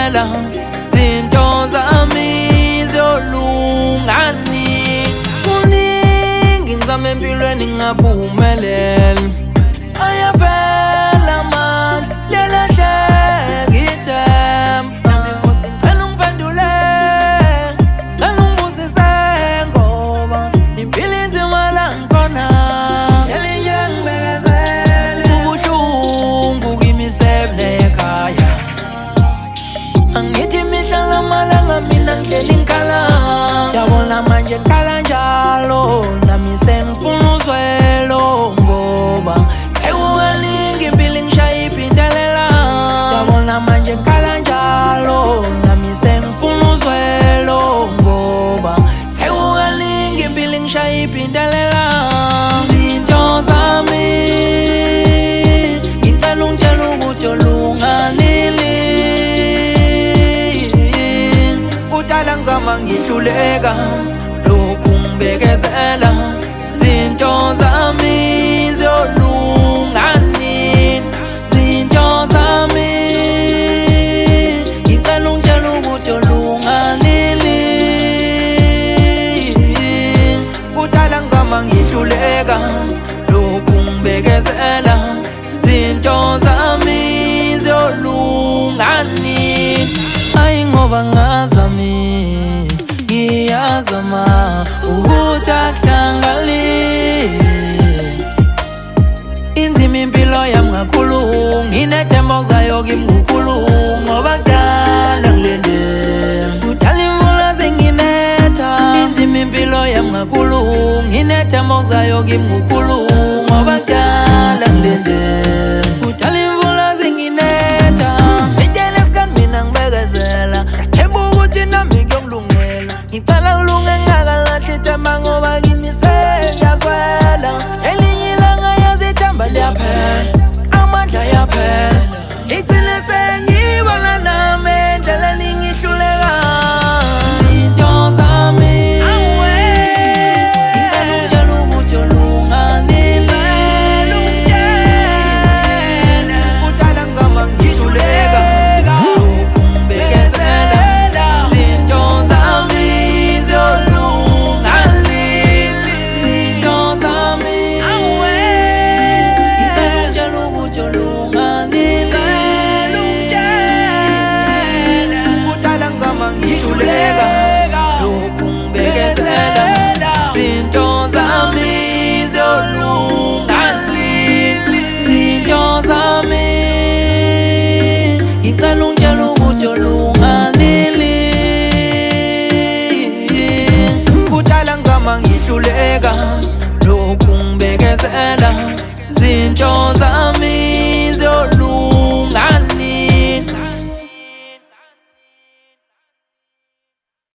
ngibekezela zinto zami ziyolungani. Kuningi ngizama empilweni ngingaphumelela, ayaphela amandla lelahleka ithemba. Ngicela ungiphendule, ngicela ungibusise ngoba impilo inzima la ngikhona. Hleli nje ngibekezele, ubuhlungu kimi sebunekhaya. Angithi mihla namalanga mina ngihleli ngikhala, yabona manje ngikhala njalo nami sengifuna uzwelo ngoba sekukaningi impilo ingishaya iphindelela. Yabona manje ngikhala njalo nami sengifuna uzwelo ngoba sekukaningi impilo ingishaya iphindelela. Zinto zami ngicela ungitshela ukuthi yolunganile. Kudala ngizama ngihluleka lokhu ngibekezela zinto zami ziyolungani. Zinto zami ngicela ungitshela ukuthi yolunganile. Kudala ngizama ngihluleka lokhu ngibekezela zinto zami ziyolungani. Ayi ngoba ngazami ngiyazama ukuthi akuhlangali. Inzima impilo yami kakhulu, nginethemba kuzayo kimi kukhulu ngoba kudala ngilinde, kudala imvula zinginetha. Inzima impilo yami kakhulu, nginethemba kuzayo kimi kukhulu ngoba kudala ngilinde, kudala imvula zinginetha. Sitshele isikhathi mina ngibekezela, ngathemba ukuthi nami kuyongilungela. Ngicela ulunge ngingakalahle ithemba ngoba kimi sengiyazwela. Elinye ilanga yazi ithemba liyaphela, amandla ayaphela. Ngigcine sengibona nami endleleni ngihluleka. Zinto zami ngicela ungitshela ukuthi yolunganile. Kudala ngizama ngihluleka lokhu ngibekezela zinto zami ziyolungani. Zinto zami ngicela ungitshela ukuthi yolunganile. Kudala ngizama ngihluleka lokhu ngibekezela zinto zami ziyolungani. Zinto zami ngicela ungitshela ukuthi yolunganile. Kudala ngizama ngihluleka lokhu ngibekezela zinto zami